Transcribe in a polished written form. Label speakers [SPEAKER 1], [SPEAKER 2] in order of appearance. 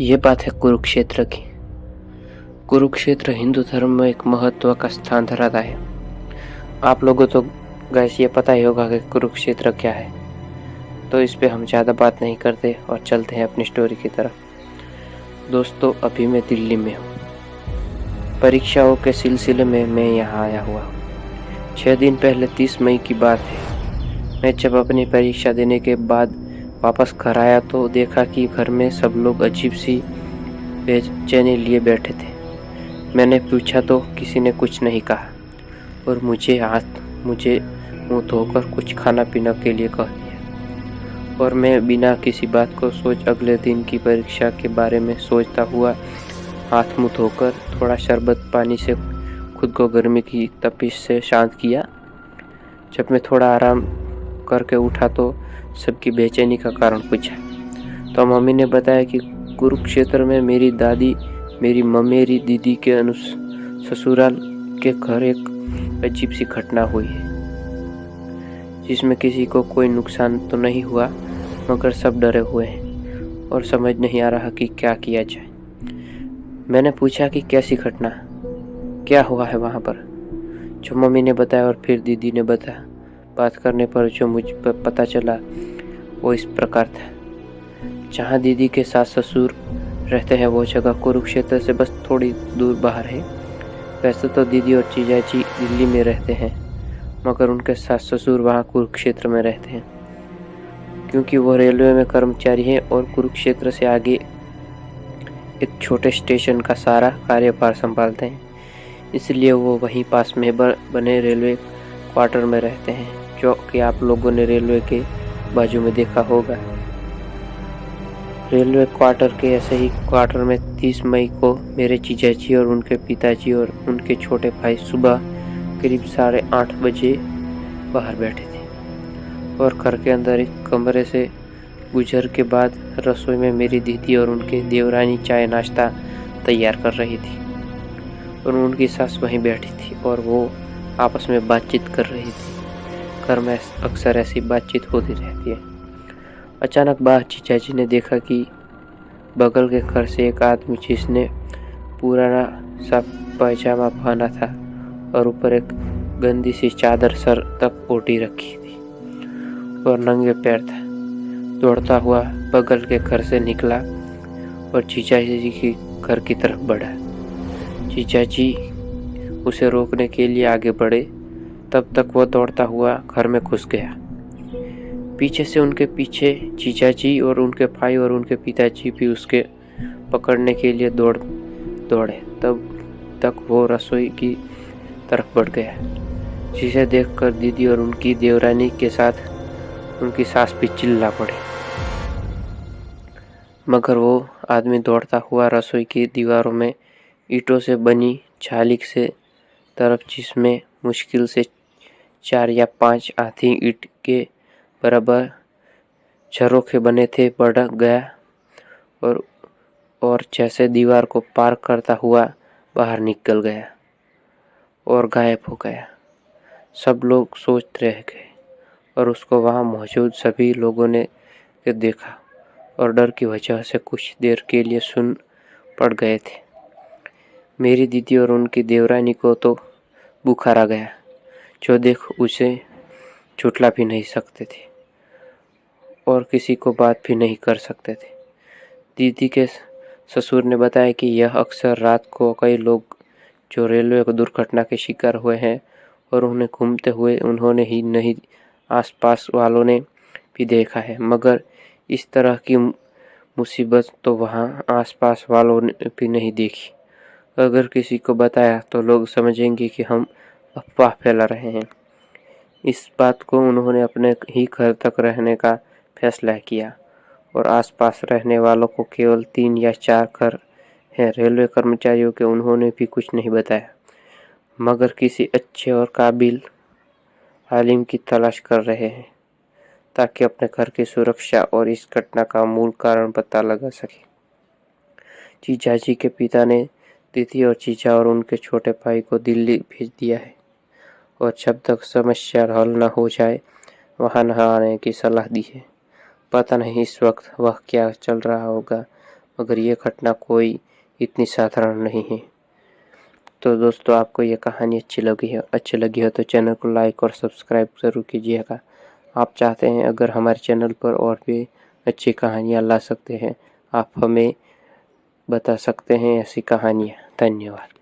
[SPEAKER 1] ये बात है कुरुक्षेत्र की। कुरुक्षेत्र हिंदू धर्म में एक महत्व का स्थान धराता है। आप लोगों तो गैस ये पता ही होगा कि कुरुक्षेत्र क्या है, तो इस पे हम ज़्यादा बात नहीं करते और चलते हैं अपनी स्टोरी की तरफ। दोस्तों, अभी मैं दिल्ली में हूँ। परीक्षाओं के सिलसिले में मैं यहाँ आया हुआ हूँ। 6 दिन पहले 30 मई की बात है। मैं जब अपनी परीक्षा देने के बाद वापस घर आया तो देखा कि घर में सब लोग अजीब सी बेचैनी लिए बैठे थे। मैंने पूछा तो किसी ने कुछ नहीं कहा और मुझे मुंह धोकर कुछ खाना पीना के लिए कह दिया। और मैं बिना किसी बात को सोच अगले दिन की परीक्षा के बारे में सोचता हुआ हाथ मुंह धोकर थोड़ा शरबत पानी से खुद को गर्मी की तपिश से शांत किया। जब मैं थोड़ा आराम करके उठा तो सबकी बेचैनी का कारण पूछा तो मम्मी ने बताया कि कुरुक्षेत्र में मेरी दादी मेरी दीदी के ससुराल के घर एक अजीब सी घटना हुई है, जिसमें किसी को कोई नुकसान तो नहीं हुआ, मगर सब डरे हुए हैं और समझ नहीं आ रहा कि क्या किया जाए। मैंने पूछा कि कैसी घटना, क्या हुआ है वहाँ पर। जो मम्मी ने बताया और फिर दीदी ने बताया। बात करने पर जो मुझ पर पता चला वो इस प्रकार था। जहाँ दीदी के सास ससुर रहते हैं वो जगह कुरुक्षेत्र से बस थोड़ी दूर बाहर है। वैसे तो दीदी और जीजाजी दिल्ली में रहते हैं, मगर उनके सास ससुर वहाँ कुरुक्षेत्र में रहते हैं, क्योंकि वो रेलवे में कर्मचारी हैं और कुरुक्षेत्र से आगे एक छोटे स्टेशन का सारा कार्यभार संभालते हैं। इसलिए वो वहीं पास में बने रेलवे क्वार्टर में रहते हैं, जो कि आप लोगों ने रेलवे के बाजू में देखा होगा। रेलवे क्वार्टर के ऐसे ही क्वार्टर में 30 मई को मेरे जीजाजी और उनके पिताजी और उनके छोटे भाई सुबह करीब 8:30 बजे बाहर बैठे थे और घर के अंदर एक कमरे से गुजर के बाद रसोई में मेरी दीदी और उनके देवरानी चाय नाश्ता तैयार कर रही थी और उनकी सास वहीं बैठी थी और वो आपस में बातचीत कर रही थी। घर में अक्सर ऐसी बातचीत होती रहती है। अचानक बाहर जीजाजी ने देखा कि बगल के घर से एक आदमी जिसने पुराना सा पैजामा पहना था और ऊपर एक गंदी सी चादर सर तक ओढ़ी रखी थी और नंगे पैर था, दौड़ता हुआ बगल के घर से निकला और जीजाजी के घर की तरफ बढ़ा। जीजाजी उसे रोकने के लिए आगे बढ़े, तब तक वो दौड़ता हुआ घर में घुस गया। पीछे से उनके पीछे जीजाजी और उनके भाई और उनके पिताजी भी उसके पकड़ने के लिए दौड़े। तब तक वो रसोई की तरफ बढ़ गया, जिसे देखकर दीदी और उनकी देवरानी के साथ उनकी सास भी चिल्ला पड़े। मगर वो आदमी दौड़ता हुआ रसोई की दीवारों में ईंटों से बनी छालिक से तरफ, जिसमें मुश्किल से 4 या 5 आधी ईंट के बराबर झरोखे बने थे, बढ़ गया और जैसे दीवार को पार करता हुआ बाहर निकल गया और गायब हो गया। सब लोग सोचते रह गए और उसको वहाँ मौजूद सभी लोगों ने देखा और डर की वजह से कुछ देर के लिए सुन पड़ गए थे। मेरी दीदी और उनकी देवरानी को तो बुखार आ गया, जो देख उसे झुठला भी नहीं सकते थे और किसी को बात भी नहीं कर सकते थे। दीदी के ससुर ने बताया कि यह अक्सर रात को कई लोग जो रेलवे दुर्घटना के शिकार हुए हैं और उन्हें घूमते हुए उन्होंने ही नहीं आसपास वालों ने भी देखा है, मगर इस तरह की मुसीबत तो वहाँ आसपास वालों ने भी नहीं देखी। अगर किसी को बताया तो लोग समझेंगे कि हम अफवाह फैला रहे हैं। इस बात को उन्होंने अपने ही घर तक रहने का फैसला किया और आसपास रहने वालों को केवल 3 या 4 घर हैं रेलवे कर्मचारियों के उन्होंने भी कुछ नहीं बताया, मगर किसी अच्छे और काबिल आलिम की तलाश कर रहे हैं ताकि अपने घर की सुरक्षा और इस घटना का मूल कारण पता लगा सके। जीजाजी के पिता ने दीदी और जीजा और उनके छोटे भाई को दिल्ली भेज दिया है और जब तक समस्या हल न हो जाए वहाँ न आने की सलाह दी है। पता नहीं इस वक्त वह क्या चल रहा होगा, मगर ये घटना कोई इतनी साधारण नहीं है। तो दोस्तों, आपको ये कहानी अच्छी लगी हो तो चैनल को लाइक और सब्सक्राइब ज़रूर कीजिएगा। आप चाहते हैं अगर हमारे चैनल पर और भी अच्छी कहानियाँ ला सकते हैं, आप हमें बता सकते हैं ऐसी कहानियाँ। धन्यवाद।